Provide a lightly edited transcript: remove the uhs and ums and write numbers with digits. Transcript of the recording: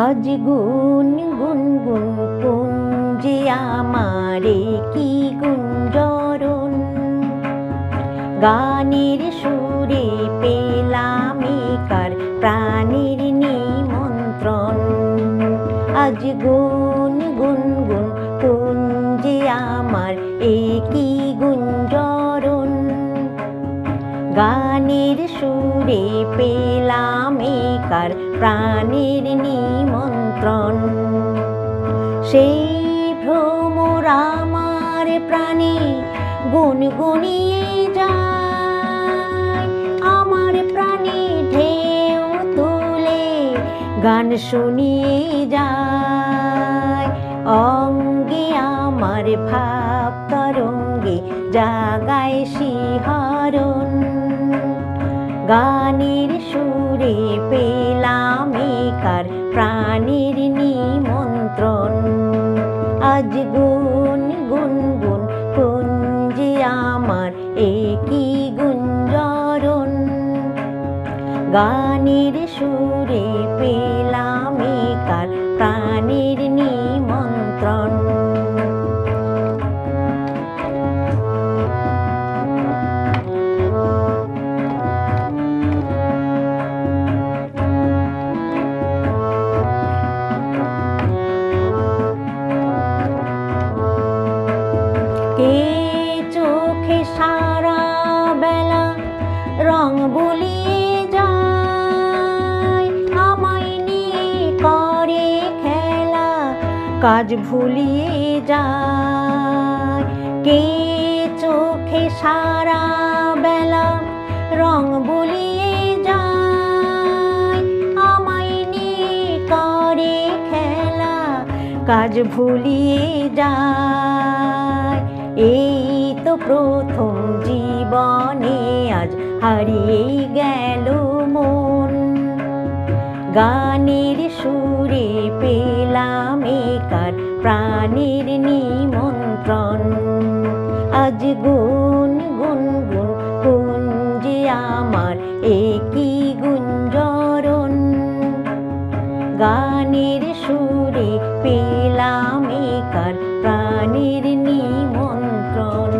আজ গুন গুন গুন কুঞ্জে আমারে কি গুঞ্জরণ, গানের সুরে পেলাম কার প্রাণের নিমন্ত্রণ। আজ গুন গুন গুন কুঞ্জে আমার কি গুঞ্জরণ, গানের সুরে পেলাম কার প্রাণের নিমন্ত্রণ। সেই ভ্রমর আমার প্রাণে গুনগুনিয়ে যায়, আমার প্রাণে ঢেউ তুলে গান শুনিয়ে যায়। অঙ্গে আমার ভাব তরঙ্গে জাগায় শিহরণ, গানের সুরে পেলাম কার প্রাণের নিমন্ত্রণ। আজ গুন গুন গুন কুঞ্জে আমার কি গুঞ্জরণ, গানের সুরে পেলাম কার প্রাণের নিমন্ত্রণ। কে চোখে সারা বেলা রং বুলিয়ে যায়, আমায় নিয়ে করে খেলা কাজ ভুলিয়ে যায়। কে চোখে সারা বেলা রং বুলিয়ে যায়, আমায় নিয়ে করে খেলা কাজ ভুলিয়ে যায়। এই তো প্রথম জীবনে আজ হারিয়ে গেল মন, গানের সুরে পেলাম কার প্রাণের নিমন্ত্রণ। আজ গুন গুন গুন কুঞ্জে আমার কি গুঞ্জরণ, গানের সুরে পেলাম কার প্রাণের নিমন্ত্রণ।